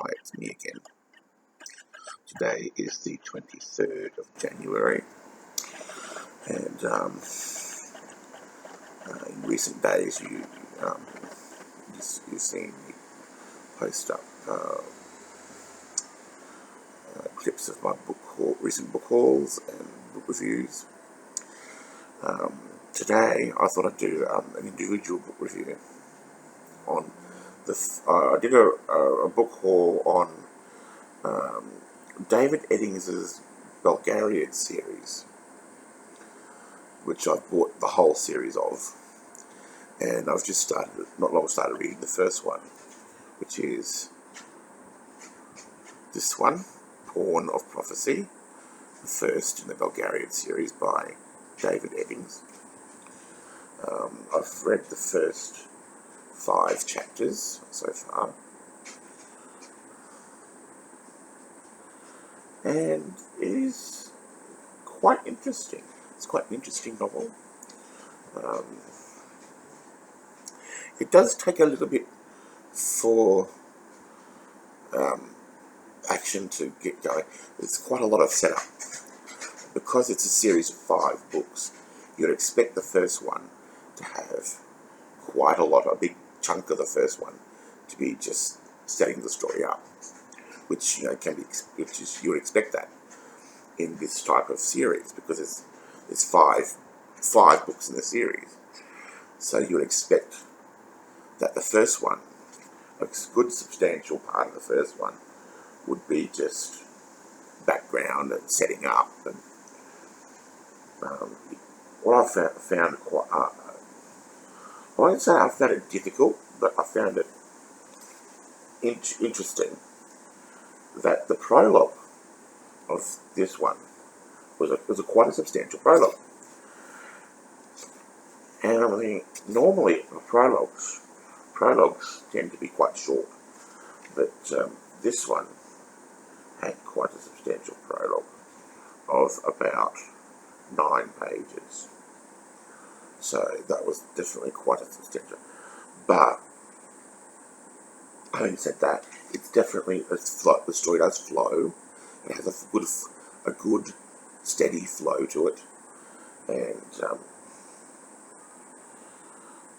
Hi, it's me again. Today is the 23rd of January, and in recent days you've seen me post up clips of my recent book hauls and book reviews. Today I thought I'd do an individual book review on I did a book haul on David Eddings's Bulgarian series, which I've bought the whole series of, and I've just started reading the first one, which is this one, Pawn of Prophecy, the first in the Bulgarian series by David Eddings. I've read the first 5 chapters so far, and it is quite interesting. It's quite an interesting novel. It does take a little bit for action to get going. There's quite a lot of setup. Because it's a series of 5 books, you'd expect the first one to have quite a big chunk of the first one to be just setting the story up, which you would expect that in this type of series, because there's five books in the series, so you would expect that the first one, a good substantial part of the first one, would be just background and setting up. And what I found quite, I won't say I found it difficult, but I found it interesting that the prologue of this one was quite a substantial prologue. And I mean, normally prologues tend to be quite short, but this one had quite a substantial prologue of about 9 pages. So that was definitely quite a substantial. But having said that, it's definitely the story does flow. It has a good steady flow to it, and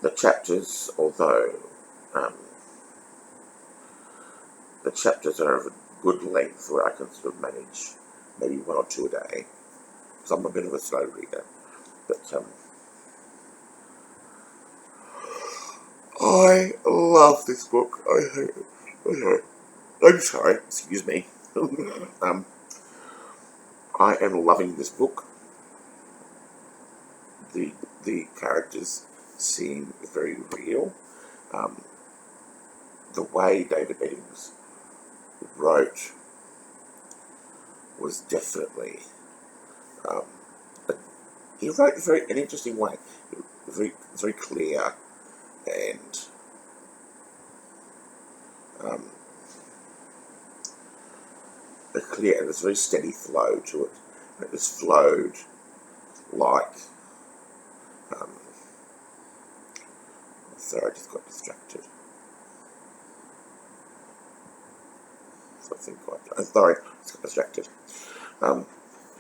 the chapters, although the chapters are of a good length, where I can sort of manage maybe 1 or 2 a day, because I'm a bit of a slow reader. But I love this book. I'm sorry, excuse me. I am loving this book. The characters seem very real. The way David Eddings wrote was definitely he wrote an interesting way, very clear, and there's a very steady flow to it. It just flowed like sorry, I just got distracted. Sorry, I just got distracted.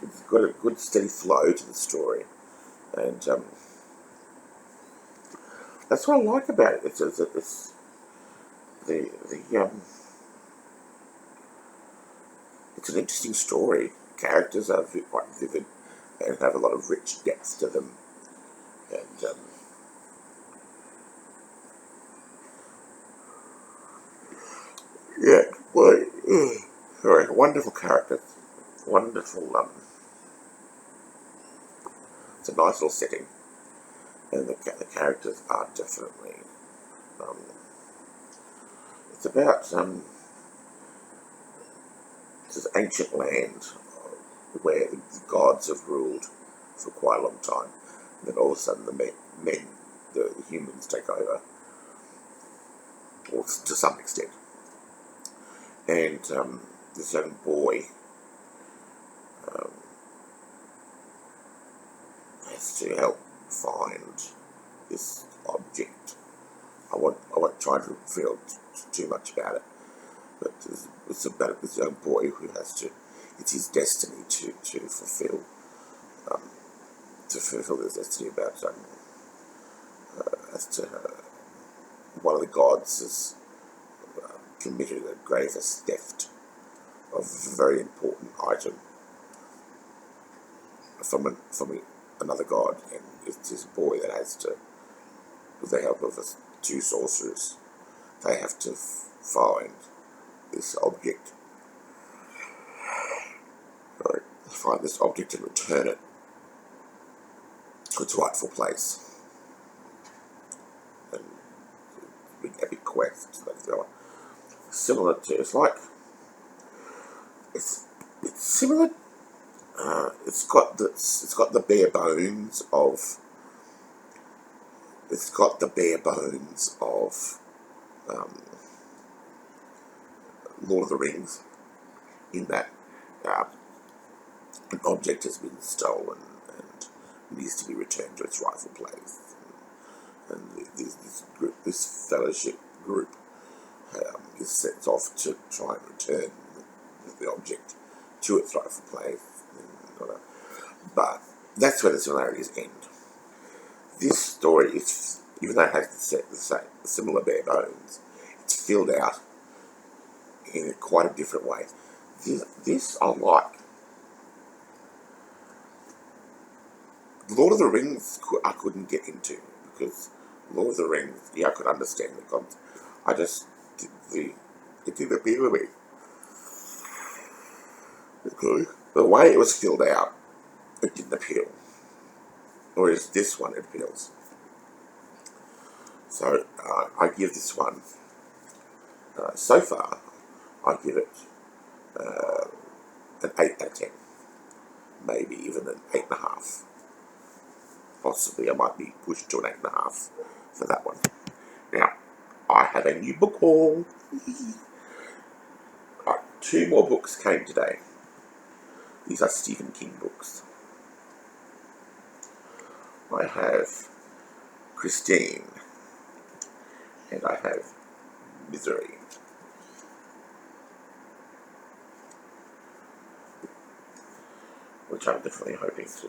It's got a good steady flow to the story, and that's what I like about it. It's an interesting story. Characters are quite vivid and have a lot of rich depth to them, and yeah, well, sorry, wonderful character, wonderful. It's a nice little setting, and the characters are definitely. It's about this ancient land where the gods have ruled for quite a long time. And then all of a sudden the humans take over, or to some extent. And this young boy has to help find this object. I won't try to reveal too much about it, But it's about this young boy who has to, it's his destiny to fulfill his destiny about as to one of the gods has committed a gravest theft of a very important item from another god, and it's this boy that has to, with the help of two sorcerers, they have to find this object, right? Find this object and return it to its rightful place. And big epic quest that go on. Similar to, it's similar. It's got the bare bones of Lord of the Rings, in that an object has been stolen and needs to be returned to its rightful place, and this fellowship group is sent off to try and return the object to its rightful place. But that's where the similarities end. This story is, even though it has the similar bare bones, it's filled out in quite a different way. This I like. Lord of the Rings I couldn't get into, because Lord of the Rings, I could understand the concept. I just it didn't appeal to me. Okay. The way it was filled out, it didn't appeal. Whereas this one, it appeals. So I give this one, so far, I give it an 8 out of 10. Maybe even an 8.5. Possibly I might be pushed to an 8.5 for that one. Now, I have a new book haul. Right, 2 more books came today. These are Stephen King books. I have Christine, and I have Misery. Which I'm definitely hoping to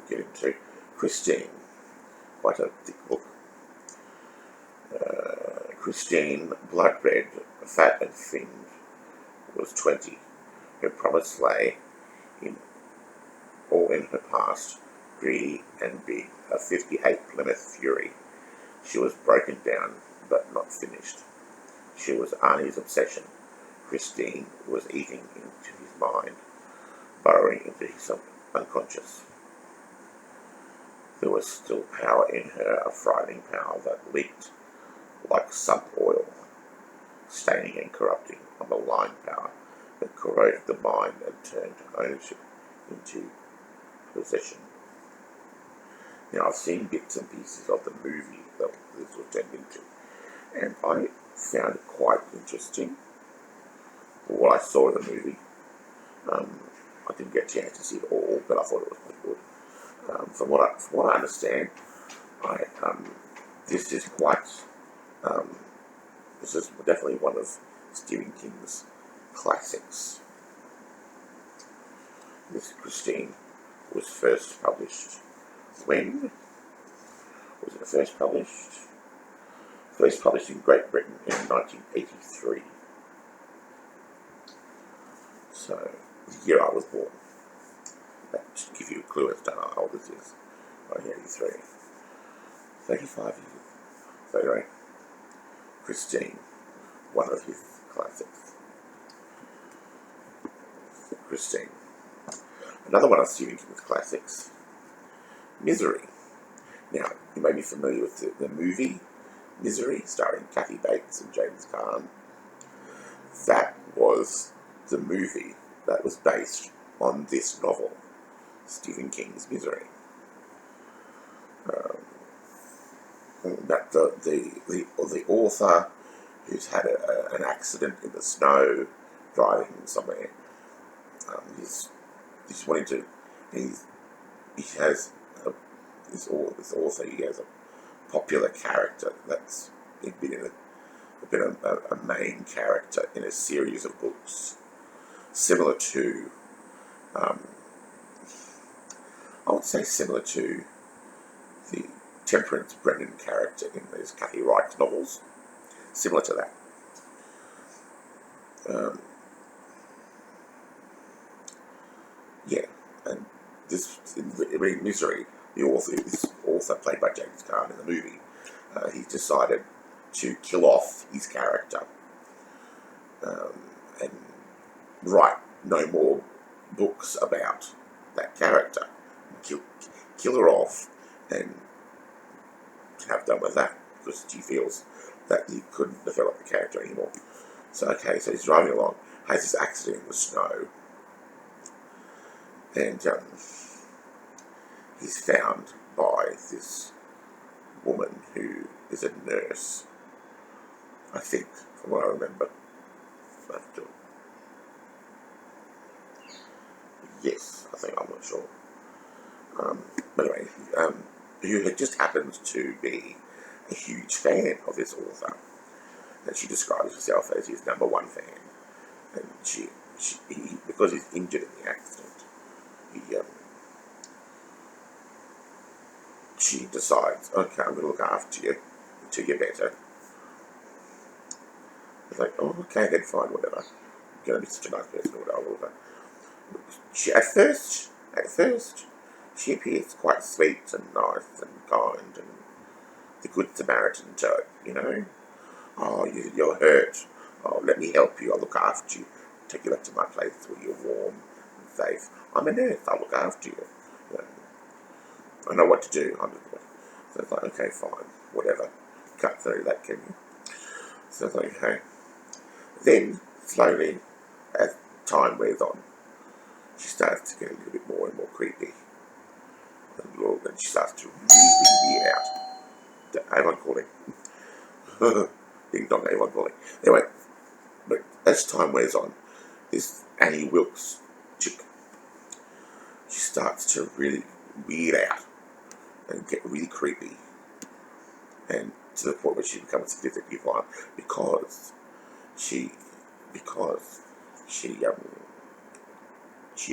get into. Christine, quite a thick book. Christine, blood red, fat and thin, was 20. Her promise lay all in her past, greedy and big, a 58 Plymouth Fury. She was broken down, but not finished. She was Arnie's obsession. Christine was eating into his mind, burrowing into his unconscious. There was still power in her, a frightening power that leaked like sump oil, staining and corrupting, a malign power that corroded the mind and turned ownership into possession. Now, I've seen bits and pieces of the movie that this was turned into, and I found it quite interesting. What I saw in the movie, I didn't get a chance to see it all, but I thought it was pretty good. From what I understand, this is quite. This is definitely one of Stephen King's classics. This Christine was first published. When was it first published? First published in Great Britain in 1983. So, the year I was born. That should give you a clue as to how old this is. 1983. 35 years. So anyway, Christine, one of his classics. Christine. Another one of Stephen King's classics, Misery. Now, you may be familiar with the movie Misery, starring Kathy Bates and James Caan. That was the movie that was based on this novel, Stephen King's Misery. That the author, who's had an accident in the snow, driving somewhere, he's wanting to. He has this author. He has a popular character that's He'd been a main character in a series of books, similar to, I would say similar to the Temperance Brennan character in those Kathy Wright novels, similar to that. Yeah, and this, in Misery, the author played by James Caan in the movie, he decided to kill off his character and write no more books about that character. Kill her off and have done with that, because he feels that he couldn't develop the character anymore. So he's driving along, has this accident in the snow, and he's found by this woman who is a nurse, I think, from what I remember. Yes, I think, I'm not sure. But anyway, who just happens to be a huge fan of this author, and she describes herself as his #1 fan. And because he's injured in the accident, she decides, okay, I'm going to look after you until you're better. It's like, oh, okay, then fine, whatever. You're going to be such a nice person, or whatever. At first, she appears quite sweet and nice and kind and the good Samaritan type, you know. Oh, you're hurt. Oh, let me help you. I'll look after you. Take you back to my place where you're warm and safe. I'm a nurse. I'll look after you. I know what to do. So it's like, okay, fine, whatever. Cut through that, can you? So it's like, okay. Then, slowly, as time wears on, she starts to get a little bit more and more creepy. And she starts to really weird out. Avon calling. Ding dong, Avon calling. Anyway, but as time wears on, this Annie Wilkes chick, she starts to really weird out and get really creepy, and to the point where she becomes significantly violent because she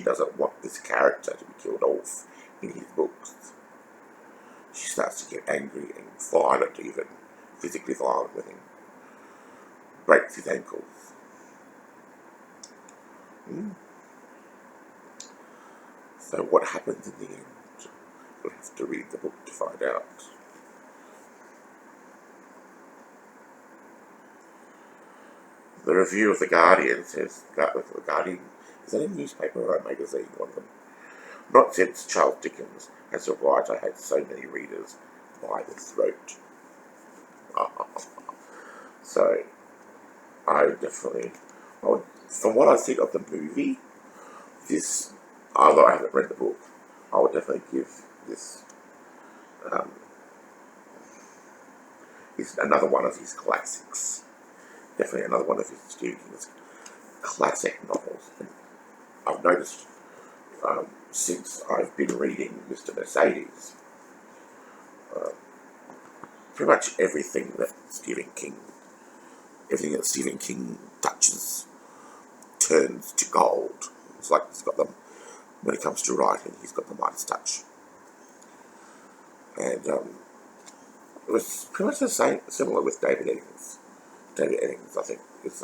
doesn't want this character to be killed off in his books. She starts to get angry and violent, even physically violent with him. Breaks his ankles. So what happens in the end? You'll have to read the book to find out. The review of The Guardian says that The Guardian, is that a newspaper or a magazine, one of them? Not since Charles Dickens has a writer had so many readers by the throat. So, from what I see of the movie, although I haven't read the book, I would definitely give this, is another one of his classics. Definitely another one of his Stephen King's classic novels. And I've noticed since I've been reading Mr. Mercedes, pretty much everything that Stephen King touches turns to gold. It's like he's got them, when it comes to writing, he's got the Midas touch. And it was pretty much similar with David Eddings. David Eddings, I think, is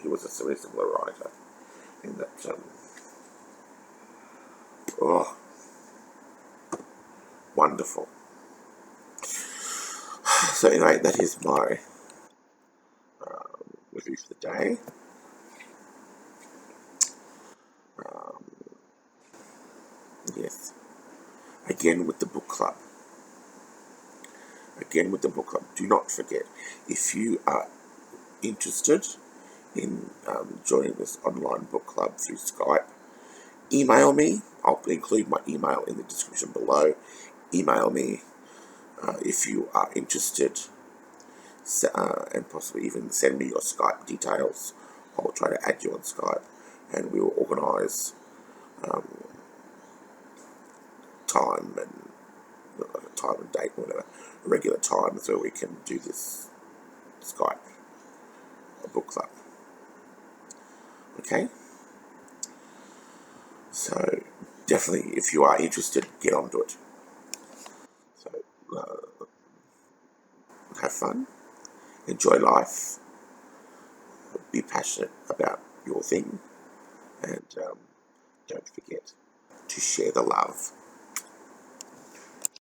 he was a very similar writer in that, wonderful. So anyway, that is my review for the day. Yes. Again with the book club. Do not forget, if you are interested in joining this online book club through Skype, email me. I'll include my email in the description below. Email me if you are interested, and possibly even send me your Skype details. I'll try to add you on Skype, and we will organise time and date, whatever, regular times where we can do this Skype book club. Okay? So definitely, if you are interested, get onto it. So have fun, enjoy life, be passionate about your thing, and don't forget to share the love.